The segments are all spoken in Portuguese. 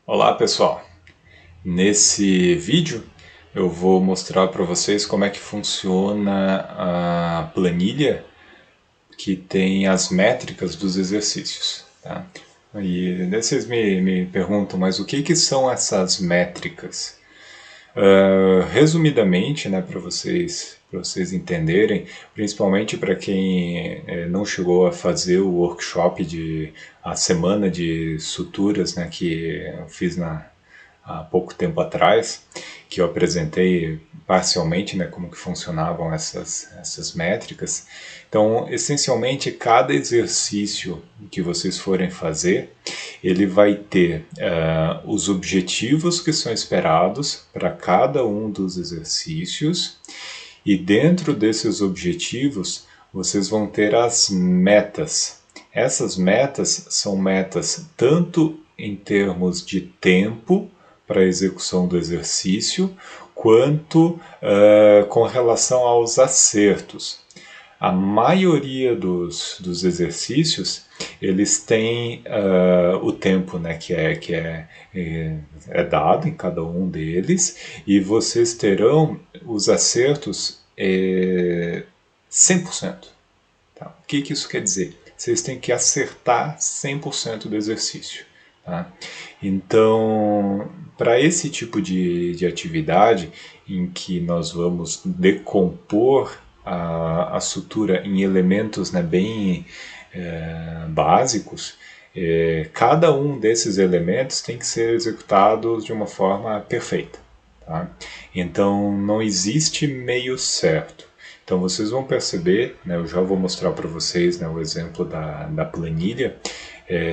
Olá pessoal, nesse vídeo eu vou mostrar para vocês como é que funciona a planilha que tem as métricas dos exercícios. Tá? E daí vocês me perguntam, mas o que são essas métricas? Resumidamente, né, para vocês entenderem, principalmente para quem não chegou a fazer o workshop a semana de suturas, né, que eu fiz há pouco tempo atrás, que eu apresentei parcialmente, né, como que funcionavam essas métricas. Então, essencialmente, cada exercício que vocês forem fazer, ele vai ter os objetivos que são esperados para cada um dos exercícios, e dentro desses objetivos, vocês vão ter as metas. Essas metas são metas tanto em termos de tempo para a execução do exercício, quanto com relação aos acertos. A maioria dos exercícios, eles têm o tempo, né, que é dado em cada um deles, e vocês terão os acertos 100%. Tá? O que isso quer dizer? Vocês têm que acertar 100% do exercício. Tá? Então, para esse tipo de atividade, em que nós vamos decompor a sutura em elementos, né, bem básicos, cada um desses elementos tem que ser executado de uma forma perfeita. Tá? Então, não existe meio certo. Então vocês vão perceber, né, eu já vou mostrar para vocês, né, o exemplo da planilha,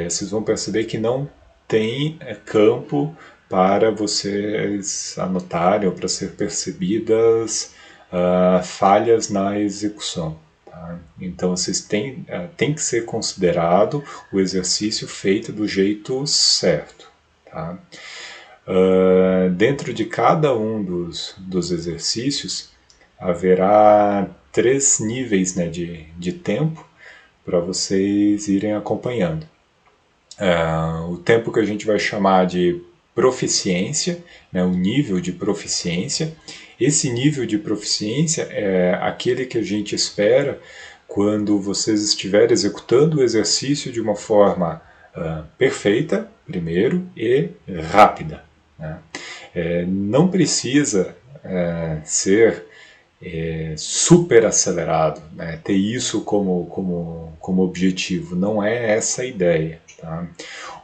vocês vão perceber que não tem campo para vocês anotarem ou para ser percebidas falhas na execução. Tá? Então vocês têm que ser considerado o exercício feito do jeito certo. Tá? Dentro de cada um dos exercícios, haverá 3 níveis, né, de tempo para vocês irem acompanhando. O tempo que a gente vai chamar de proficiência, né, o nível de proficiência. Esse nível de proficiência é aquele que a gente espera quando vocês estiverem executando o exercício de uma forma perfeita, primeiro, e rápida. Né? Não precisa ser super acelerado, né? Ter isso como objetivo, não é essa a ideia. Tá?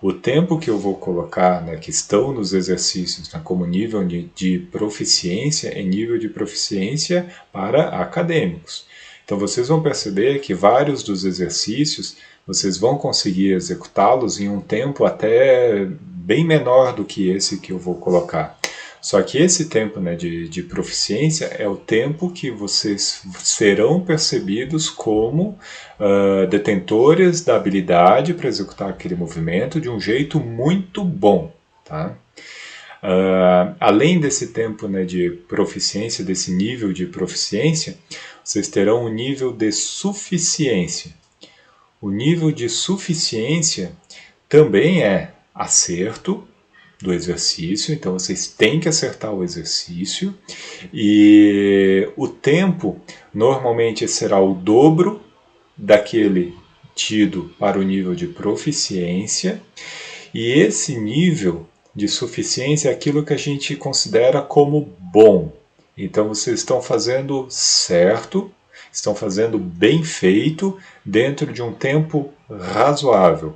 O tempo que eu vou colocar, né, que estão nos exercícios, né, como nível de proficiência, é nível de proficiência para acadêmicos. Então vocês vão perceber que vários dos exercícios vocês vão conseguir executá-los em um tempo até bem menor do que esse que eu vou colocar. Só que esse tempo, né, de proficiência é o tempo que vocês serão percebidos como detentores da habilidade para executar aquele movimento de um jeito muito bom. Tá? Além desse tempo, né, de proficiência, desse nível de proficiência, vocês terão um nível de suficiência. O nível de suficiência também é acerto do exercício, então vocês têm que acertar o exercício, e o tempo normalmente será o dobro daquele tido para o nível de proficiência, e esse nível de suficiência é aquilo que a gente considera como bom. Então vocês estão fazendo certo, estão fazendo bem feito dentro de um tempo razoável.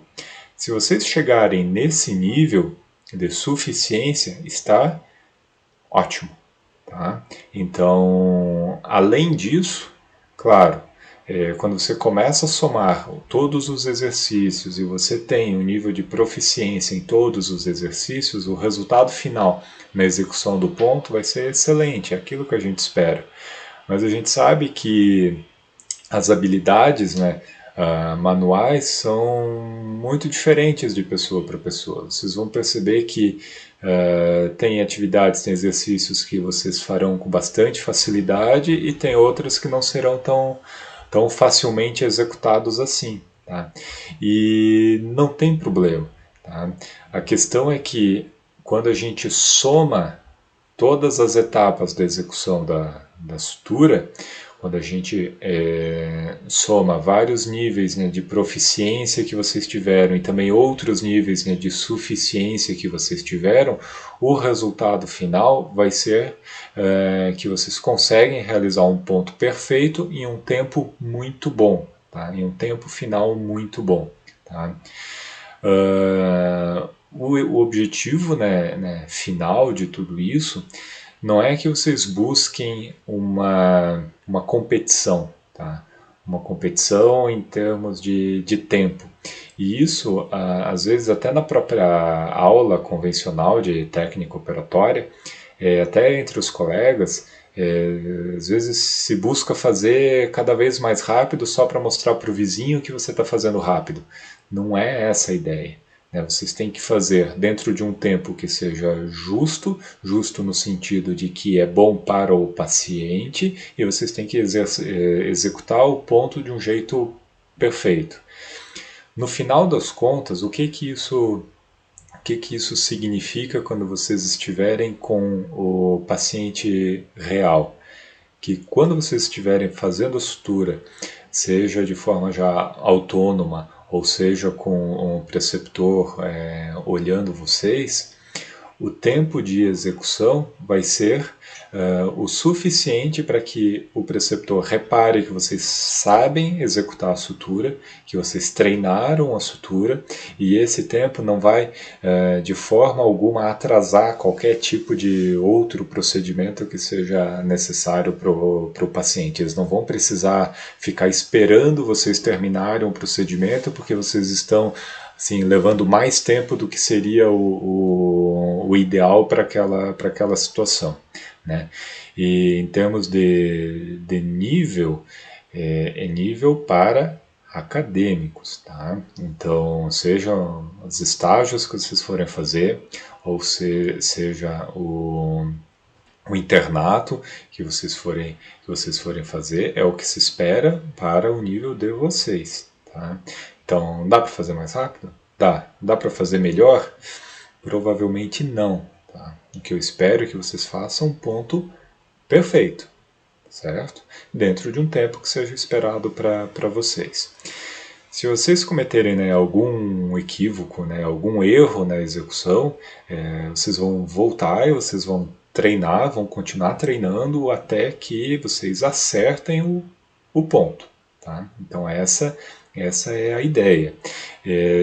Se vocês chegarem nesse nível de suficiência, está ótimo. Tá? Então, além disso, claro, quando você começa a somar todos os exercícios e você tem um nível de proficiência em todos os exercícios, o resultado final na execução do ponto vai ser excelente, é aquilo que a gente espera. Mas a gente sabe que as habilidades, né, manuais são muito diferentes de pessoa para pessoa. Vocês vão perceber que tem atividades, tem exercícios que vocês farão com bastante facilidade e tem outras que não serão tão facilmente executados assim. Tá? E não tem problema. Tá? A questão é que quando a gente soma todas as etapas da execução da sutura, quando a gente soma vários níveis, né, de proficiência que vocês tiveram e também outros níveis, né, de suficiência que vocês tiveram, o resultado final vai ser que vocês conseguem realizar um ponto perfeito em um tempo muito bom, tá? Em um tempo final muito bom. Tá? O objetivo, né, final de tudo isso não é que vocês busquem uma competição, tá? Uma competição em termos de tempo. E isso, às vezes, até na própria aula convencional de técnica operatória, até entre os colegas, às vezes se busca fazer cada vez mais rápido só para mostrar para o vizinho que você está fazendo rápido. Não é essa a ideia. Vocês têm que fazer dentro de um tempo que seja justo, justo no sentido de que é bom para o paciente, e vocês têm que executar o ponto de um jeito perfeito. No final das contas, o que isso significa quando vocês estiverem com o paciente real? Que quando vocês estiverem fazendo a sutura, seja de forma já autônoma, ou seja com um preceptor olhando vocês, o tempo de execução vai ser o suficiente para que o preceptor repare que vocês sabem executar a sutura, que vocês treinaram a sutura, e esse tempo não vai de forma alguma atrasar qualquer tipo de outro procedimento que seja necessário para o paciente. Eles não vão precisar ficar esperando vocês terminarem um procedimento porque vocês estão assim, levando mais tempo do que seria o ideal para aquela situação. Né? E em termos de nível, é nível para acadêmicos, tá? Então, sejam os estágios que vocês forem fazer, ou seja o internato que vocês forem fazer, é o que se espera para o nível de vocês, tá? Então, dá para fazer mais rápido? Dá. Dá para fazer melhor? Provavelmente não. Tá? O que eu espero é que vocês façam um ponto perfeito, certo? Dentro de um tempo que seja esperado para vocês. Se vocês cometerem, né, algum equívoco, né, algum erro na execução, vocês vão voltar e vocês vão treinar, vão continuar treinando até que vocês acertem o ponto. Tá? Então essa é a ideia.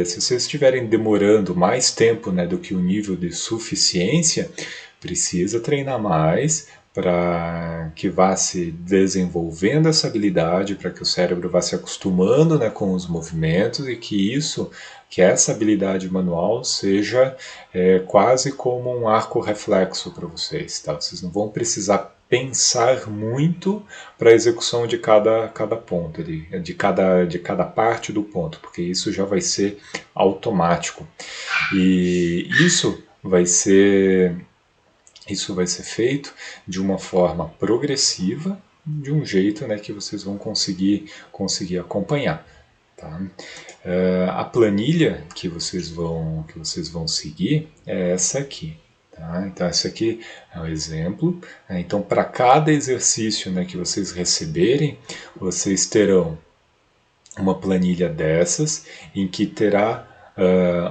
Se vocês estiverem demorando mais tempo, né, do que o nível de suficiência, precisa treinar mais para que vá se desenvolvendo essa habilidade, para que o cérebro vá se acostumando, né, com os movimentos e que essa habilidade manual seja quase como um arco reflexo para vocês. Tá? Vocês não vão precisar pensar muito para a execução de cada ponto, de cada parte do ponto, porque isso já vai ser automático. E isso vai ser feito de uma forma progressiva, de um jeito, né, que vocês vão conseguir acompanhar. Tá? A planilha que vocês vão seguir é essa aqui. Tá? Então, esse aqui é um exemplo. Então, para cada exercício, né, que vocês receberem, vocês terão uma planilha dessas, em que terá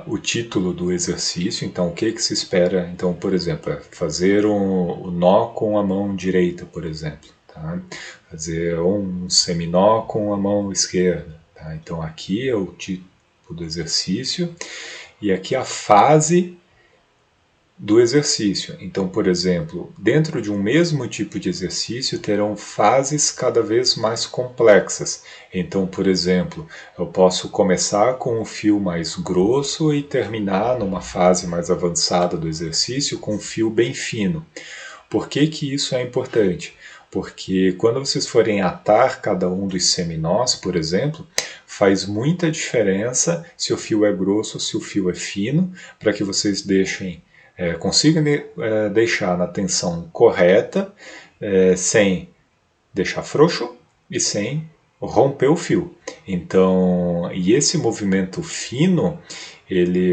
o título do exercício. Então, o que se espera? Então, por exemplo, fazer um nó com a mão direita, por exemplo. Tá? Fazer um seminó com a mão esquerda. Tá? Então, aqui é o tipo do exercício e aqui a fase do exercício. Então, por exemplo, dentro de um mesmo tipo de exercício terão fases cada vez mais complexas. Então, por exemplo, eu posso começar com um fio mais grosso e terminar numa fase mais avançada do exercício com um fio bem fino. Por que isso é importante? Porque quando vocês forem atar cada um dos seminós, por exemplo, faz muita diferença se o fio é grosso ou se o fio é fino, para que vocês consigam deixar na tensão correta, sem deixar frouxo e sem romper o fio. Então, e esse movimento fino,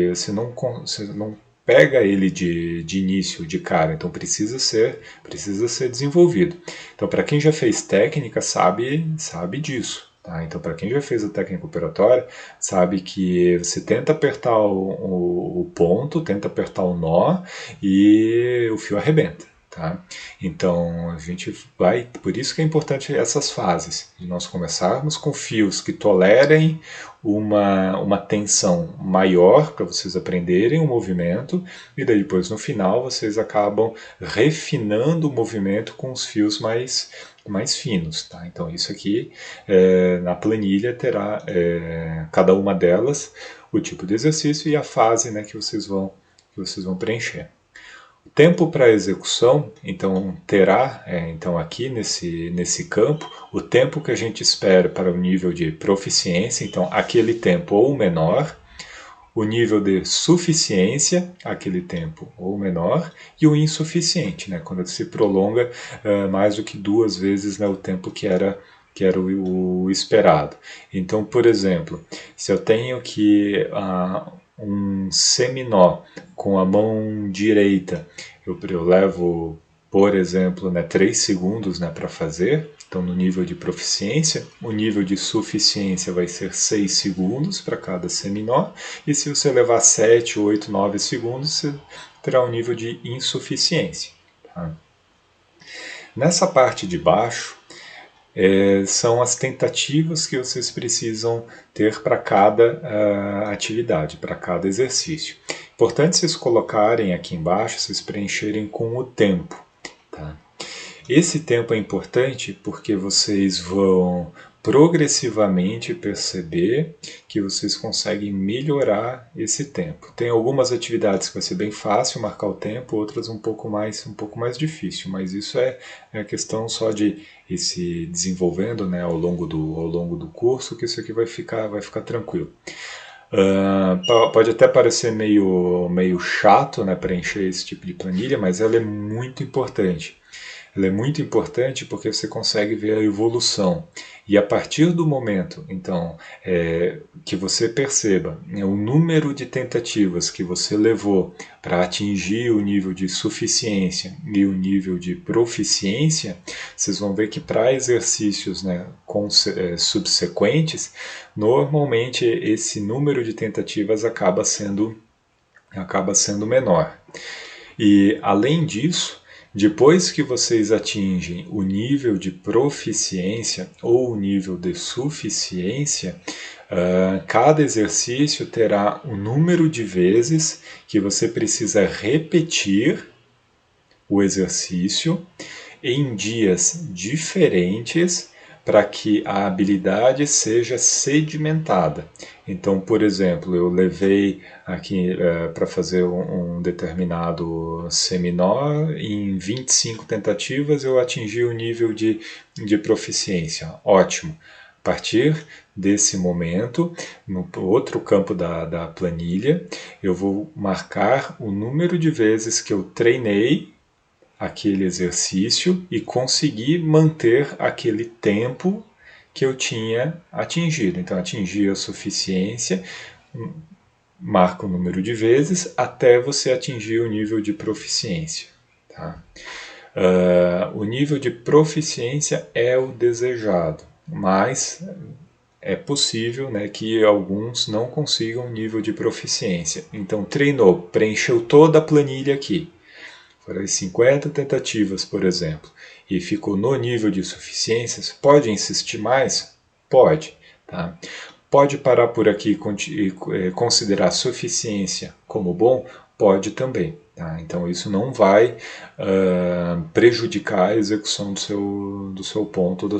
você não pega ele de início, de cara, então precisa ser desenvolvido. Então, para quem já fez técnica, sabe disso. Tá? Então, para quem já fez a técnica operatória, sabe que você tenta apertar o ponto, tenta apertar o nó e o fio arrebenta. Tá? Então, a gente vai. Por isso que é importante essas fases, de nós começarmos com fios que tolerem uma tensão maior para vocês aprenderem o movimento, e daí depois no final vocês acabam refinando o movimento com os fios mais finos. Tá? Então, isso aqui na planilha terá cada uma delas o tipo de exercício e a fase, né, que vocês vão preencher. Tempo para execução, então terá, então aqui nesse campo, o tempo que a gente espera para o nível de proficiência, então aquele tempo ou menor, o nível de suficiência, aquele tempo ou menor, e o insuficiente, né, quando se prolonga mais do que 2 vezes, né, o tempo que era o esperado. Então, por exemplo, se eu tenho que um seminó com a mão direita, eu levo, por exemplo, 3 segundos, para fazer. Então, no nível de proficiência, o nível de suficiência vai ser 6 segundos para cada seminó, e se você levar 7, 8, 9 segundos, você terá um nível de insuficiência. Tá? Nessa parte de baixo, são as tentativas que vocês precisam ter para cada atividade, para cada exercício. Importante vocês colocarem aqui embaixo, vocês preencherem com o tempo. Tá? Esse tempo é importante porque vocês vão progressivamente perceber que vocês conseguem melhorar esse tempo. Tem algumas atividades que vai ser bem fácil marcar o tempo, outras um pouco mais difícil, mas isso é questão só de ir se desenvolvendo, né, ao longo do curso, que isso aqui vai ficar tranquilo. Pode até parecer meio chato, né, preencher esse tipo de planilha, mas ela é muito importante. Ela é muito importante porque você consegue ver a evolução. E a partir do momento, então, que você perceba o número de tentativas que você levou para atingir o nível de suficiência e o nível de proficiência, vocês vão ver que para exercícios, né, subsequentes, normalmente esse número de tentativas acaba sendo menor. E, além disso, depois que vocês atingem o nível de proficiência ou o nível de suficiência, cada exercício terá um número de vezes que você precisa repetir o exercício em dias diferentes para que a habilidade seja sedimentada. Então, por exemplo, eu levei aqui para fazer um determinado seminó, em 25 tentativas eu atingi o nível de proficiência. Ótimo. A partir desse momento, no outro campo da planilha, eu vou marcar o número de vezes que eu treinei aquele exercício e conseguir manter aquele tempo que eu tinha atingido. Então, atingir a suficiência, marca o número de vezes até você atingir o nível de proficiência. Tá? O nível de proficiência é o desejado, mas é possível, né, que alguns não consigam o nível de proficiência. Então, treinou, preencheu toda a planilha aqui. Foram 50 tentativas, por exemplo, e ficou no nível de suficiências, pode insistir mais? Pode. Tá? Pode parar por aqui e considerar suficiência como bom? Pode também. Tá? Então isso não vai prejudicar a execução do seu ponto, da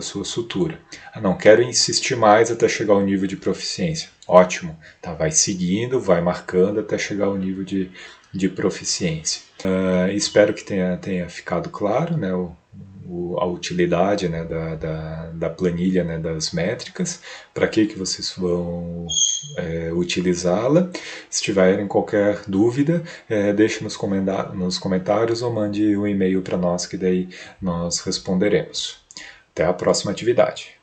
sua sutura. Não quero insistir mais até chegar ao nível de proficiência. Ótimo. Tá? Vai seguindo, vai marcando até chegar ao nível de proficiência. Espero que tenha ficado claro, né, a utilidade, né, da planilha, né, das métricas, para que vocês vão utilizá-la. Se tiverem qualquer dúvida, deixe nos comentários ou mande um e-mail para nós, que daí nós responderemos. Até a próxima atividade.